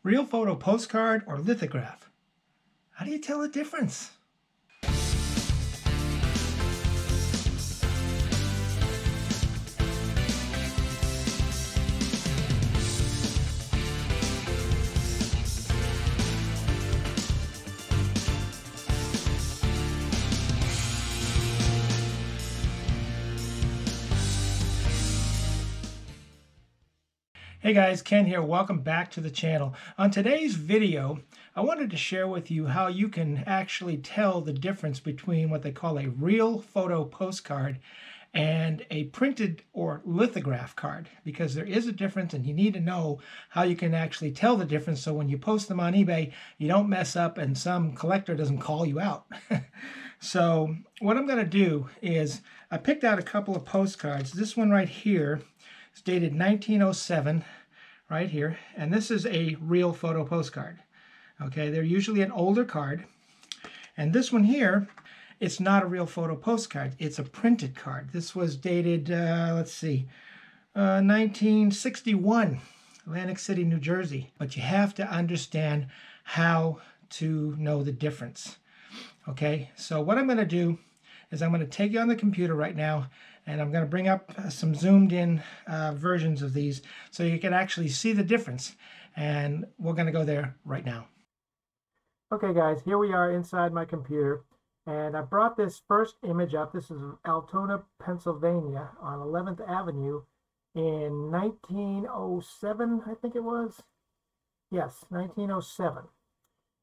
Real photo postcard or lithograph? How do you tell the difference? Hey guys, Ken here. Welcome back to the channel. On today's video, I wanted to share with you how you can actually tell the difference between what they call a real photo postcard and a printed or lithograph card, because there is a difference and you need to know how you can actually tell the difference so when you post them on eBay, you don't mess up and some collector doesn't call you out. So what I'm going to do is I picked out a couple of postcards. This one right here, it's dated 1907 right here, and this is a real photo postcard. Okay, they're usually an older card. And this one here, it's not a real photo postcard. It's a printed card. This was dated, 1961, Atlantic City, New Jersey. But you have to understand how to know the difference. Okay, so what I'm going to do is I'm going to take you on the computer right now, and I'm going to bring up some zoomed in versions of these so you can actually see the difference. And we're going to go there right now. Okay guys, here we are inside my computer, and I brought this first image up. This is Altoona, Pennsylvania on 11th Avenue in 1907, I think it was. Yes, 1907.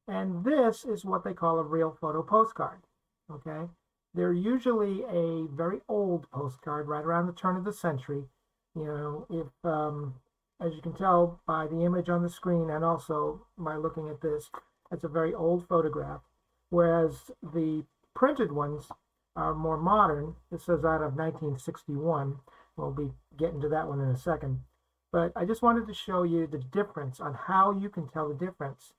And this is what they call a real photo postcard. Okay. They're usually a very old postcard, right around the turn of the century. You know, if, as you can tell by the image on the screen and also by looking at this, it's a very old photograph. Whereas the printed ones are more modern. This is out of 1961. We'll be getting to that one in a second. But I just wanted to show you the difference on how you can tell the difference,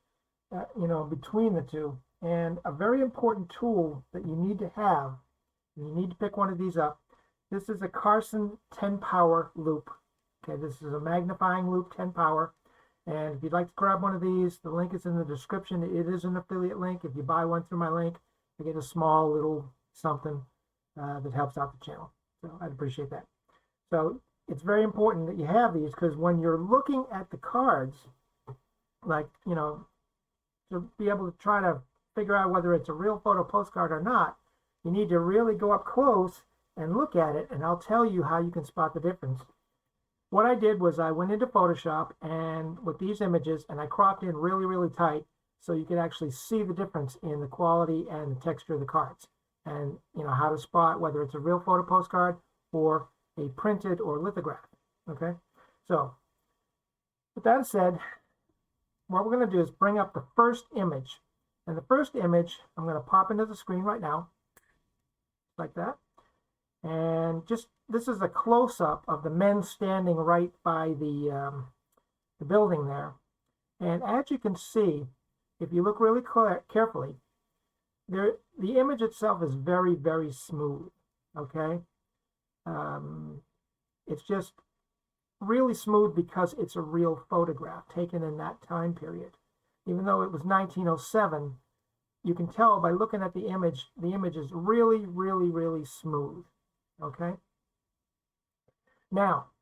between the two. And a very important tool that you need to have, and you need to pick one of these up. This is a Carson 10 power loupe. Okay, this is a magnifying loupe, 10 power. And if you'd like to grab one of these, the link is in the description. It is an affiliate link. If you buy one through my link, you get a small little something that helps out the channel. So I'd appreciate that. So it's very important that you have these, because when you're looking at the cards, like, to be able to try to figure out whether it's a real photo postcard or not, you need to really go up close and look at it, and I'll tell you how you can spot the difference. What I did was I went into Photoshop and with these images, and I cropped in really, really tight so you could actually see the difference in the quality and the texture of the cards, and how to spot whether it's a real photo postcard or a printed or lithograph. Okay, so with that said, what we're going to do is bring up the first image. And the first image, I'm going to pop into the screen right now, like that. And this is a close-up of the men standing right by the building there. And as you can see, if you look really carefully, the image itself is very, very smooth. Okay, it's just really smooth because it's a real photograph taken in that time period. Even though it was 1907, you can tell by looking at the image is really, really, really smooth. Okay? Now,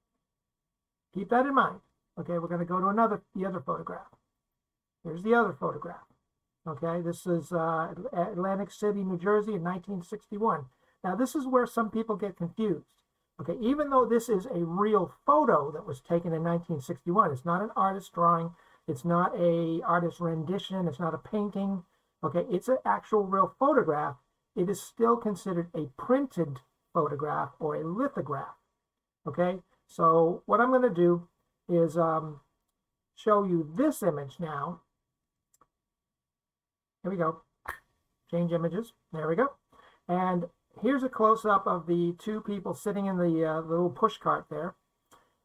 keep that in mind. Okay, we're going to go to the other photograph. Here's the other photograph. Okay, this is Atlantic City, New Jersey in 1961. Now, this is where some people get confused. Okay, even though this is a real photo that was taken in 1961, it's not an artist drawing, it's not an artist rendition, it's not a painting. Okay, it's an actual real photograph. It is still considered a printed photograph or a lithograph. Okay, so what I'm going to do is show you this image now. Here we go. Change images. There we go. And here's a close-up of the two people sitting in the little push cart there.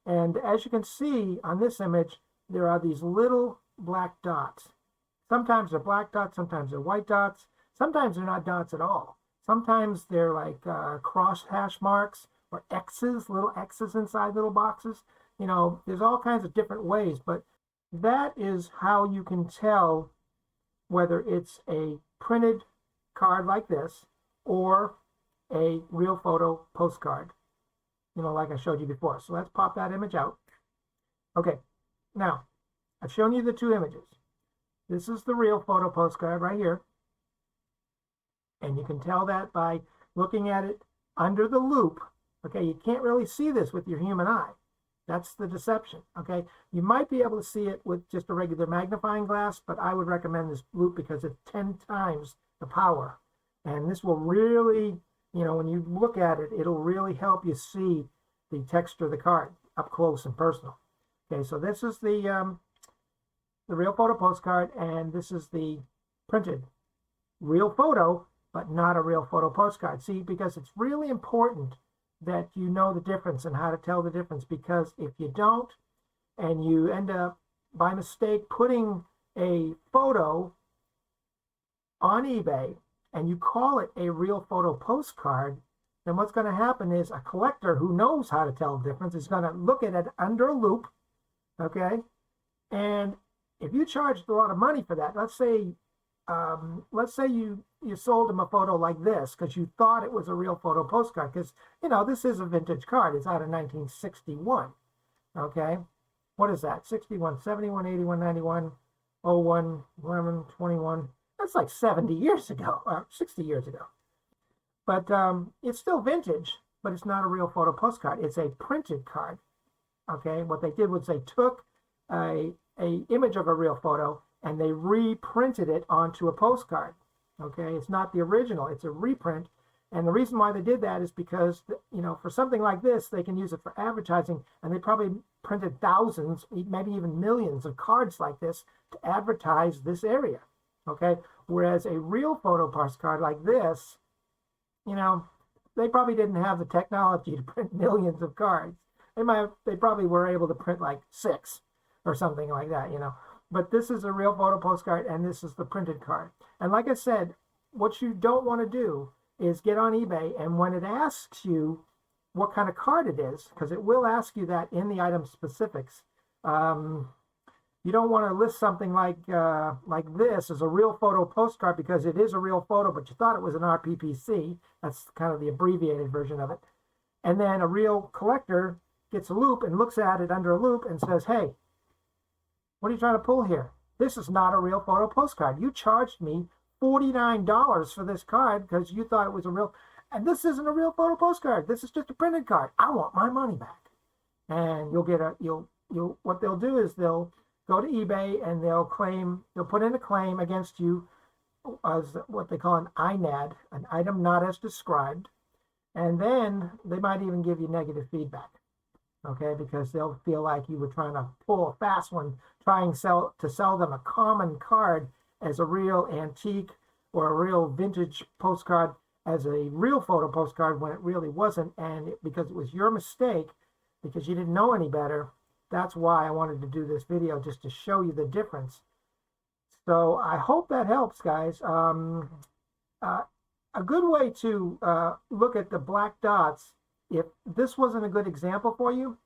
And as you can see on this image, there are these little black dots. Sometimes they're black dots, sometimes they're white dots, sometimes they're not dots at all. Sometimes they're like cross hash marks or X's, little X's inside little boxes. There's all kinds of different ways, but that is how you can tell whether it's a printed card like this or a real photo postcard, like I showed you before. So let's pop that image out. Okay, now I've shown you the two images. This is the real photo postcard right here. And you can tell that by looking at it under the loupe. Okay, you can't really see this with your human eye. That's the deception, okay? You might be able to see it with just a regular magnifying glass, but I would recommend this loupe because it's 10 times the power. And this will really, when you look at it, it'll really help you see the texture of the card up close and personal. Okay, so this is the real photo postcard, and this is the printed real photo, but not a real photo postcard. See, because it's really important that you know the difference and how to tell the difference, because if you don't, and you end up by mistake putting a photo on eBay and you call it a real photo postcard, then what's going to happen is a collector who knows how to tell the difference is going to look at it under a loupe, okay? And if you charged a lot of money for that, let's say you sold him a photo like this because you thought it was a real photo postcard, because this is a vintage card. It's out of 1961. Okay, what is that? 61, 71, 81, 91, 01, 11, 21. That's like 70 years ago, or 60 years ago. But it's still vintage, but it's not a real photo postcard. It's a printed card. Okay, what they did was they took a image of a real photo and they reprinted it onto a postcard. Okay, it's not the original, it's a reprint. And the reason why they did that is because, for something like this, they can use it for advertising, and they probably printed thousands, maybe even millions of cards like this to advertise this area. Okay, whereas a real photo postcard like this, they probably didn't have the technology to print millions of cards. They probably were able to print like 6 or something like that, But this is a real photo postcard, and this is the printed card. And like I said, what you don't want to do is get on eBay, and when it asks you what kind of card it is, because it will ask you that in the item specifics, you don't want to list something like this as a real photo postcard because it is a real photo, but you thought it was an RPPC. That's kind of the abbreviated version of it. And then a real collector gets a loupe and looks at it under a loupe and says, hey, what are you trying to pull here? This is not a real photo postcard. You charged me $49 for this card because you thought it was a real, and this isn't a real photo postcard. This is just a printed card. I want my money back. And what they'll do is they'll go to eBay and they'll put in a claim against you as what they call an INAD, an item not as described. And then they might even give you negative feedback. Okay, because they'll feel like you were trying to pull a fast one, trying to sell them a common card as a real antique or a real vintage postcard as a real photo postcard when it really wasn't, and because it was your mistake, because you didn't know any better. That's why I wanted to do this video, just to show you the difference. So I hope that helps, guys. A good way to look at the black dots, if this wasn't a good example for you,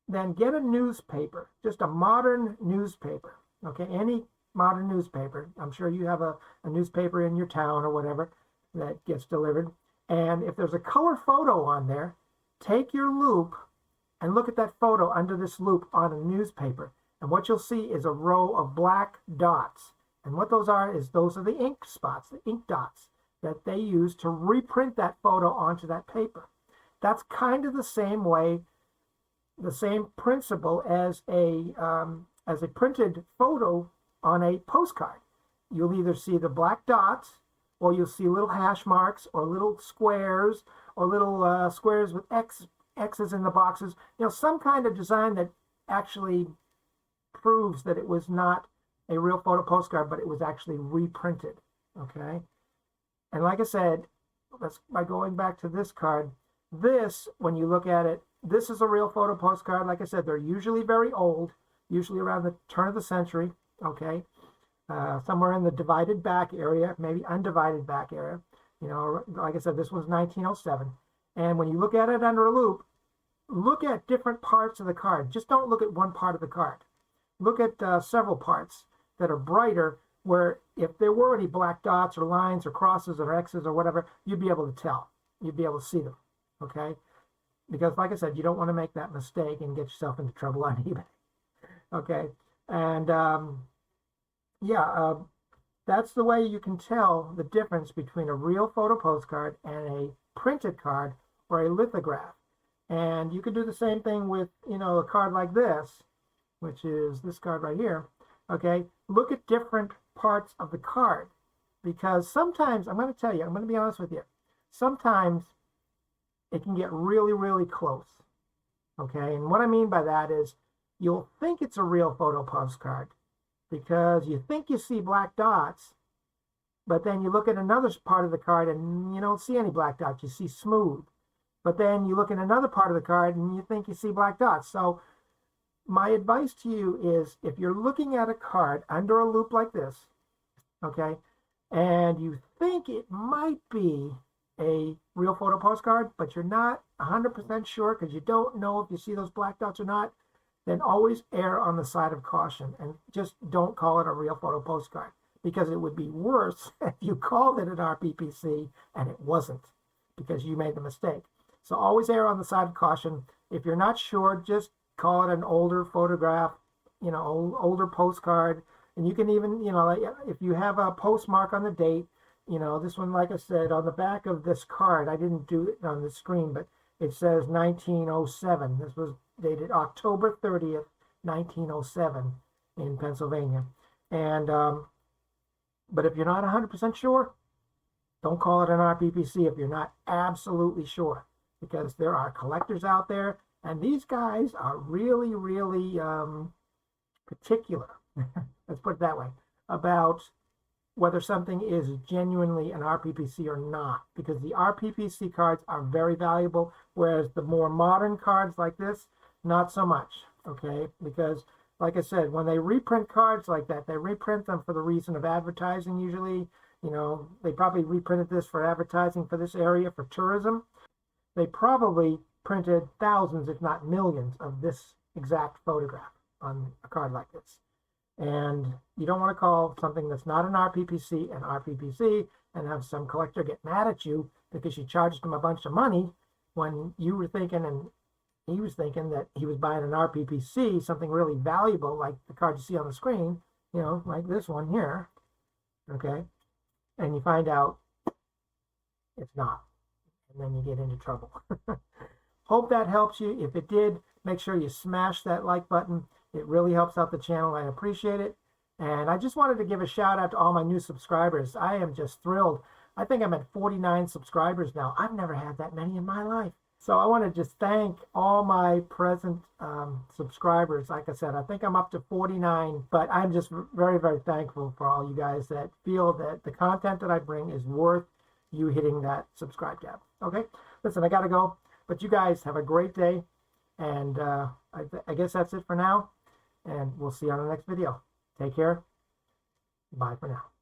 then get a newspaper, just a modern newspaper, okay? Any modern newspaper. I'm sure you have a newspaper in your town or whatever that gets delivered. And if there's a color photo on there, take your loupe and look at that photo under this loupe on a newspaper. And what you'll see is a row of black dots. And what those are the ink spots, the ink dots that they use to reprint that photo onto that paper. That's kind of the same way, the same principle as a printed photo on a postcard. You'll either see the black dots, or you'll see little hash marks, or little squares, or little squares with X's in the boxes. Some kind of design that actually proves that it was not a real photo postcard, but it was actually reprinted. Okay, and like I said, by going back to this card. This, when you look at it, this is a real photo postcard. Like I said, they're usually very old, usually around the turn of the century, okay? Somewhere in the divided back area, maybe undivided back area. Like I said, this was 1907. And when you look at it under a loupe, look at different parts of the card. Just don't look at one part of the card. look at several parts that are brighter, where if there were any black dots or lines or crosses or X's or whatever, you'd be able to tell. You'd be able to see them, okay? Because like I said, you don't want to make that mistake and get yourself into trouble on eBay, okay? And that's the way you can tell the difference between a real photo postcard and a printed card or a lithograph. And you could do the same thing with, you know, a card like this, which is this card right here, okay? Look at different parts of the card, because sometimes, I'm going to tell you, I'm going to be honest with you, sometimes it can get really, really close, okay? And what I mean by that is you'll think it's a real photo postcard because you think you see black dots, but then you look at another part of the card and you don't see any black dots, you see smooth. But then you look at another part of the card and you think you see black dots. So my advice to you is, if you're looking at a card under a loop like this, okay, and you think it might be a real photo postcard, but you're not 100% sure because you don't know if you see those black dots or not, then always err on the side of caution and just don't call it a real photo postcard, because it would be worse if you called it an RPPC and it wasn't, because you made the mistake. So always err on the side of caution. If you're not sure, just call it an older photograph, you know, older postcard. And you can even, you know, like if you have a postmark on the date, you know, this one, like I said, on the back of this card, I didn't do it on the screen, but it says 1907. This was dated October 30th, 1907 in Pennsylvania. And, but if you're not 100% sure, don't call it an RPPC if you're not absolutely sure, because there are collectors out there, and these guys are really, really particular, let's put it that way, about whether something is genuinely an RPPC or not, because the RPPC cards are very valuable, whereas the more modern cards like this, not so much, okay? Because, like I said, when they reprint cards like that, they reprint them for the reason of advertising usually. You know, they probably reprinted this for advertising for this area, for tourism. They probably printed thousands, if not millions, of this exact photograph on a card like this. And you don't want to call something that's not an RPPC an RPPC and have some collector get mad at you because you charged him a bunch of money when you were thinking and he was thinking that he was buying an RPPC, something really valuable like the card you see on the screen, you know, like this one here, okay? And you find out it's not. And then you get into trouble. Hope that helps you. If it did, make sure you smash that like button. It really helps out the channel. I appreciate it. And I just wanted to give a shout out to all my new subscribers. I am just thrilled. I think I'm at 49 subscribers now. I've never had that many in my life. So I want to just thank all my present subscribers. Like I said, I think I'm up to 49, but I'm just very, very thankful for all you guys that feel that the content that I bring is worth you hitting that subscribe tab. Okay, listen, I gotta go, but you guys have a great day, and I guess that's it for now, and we'll see you on the next video. Take care. Bye for now.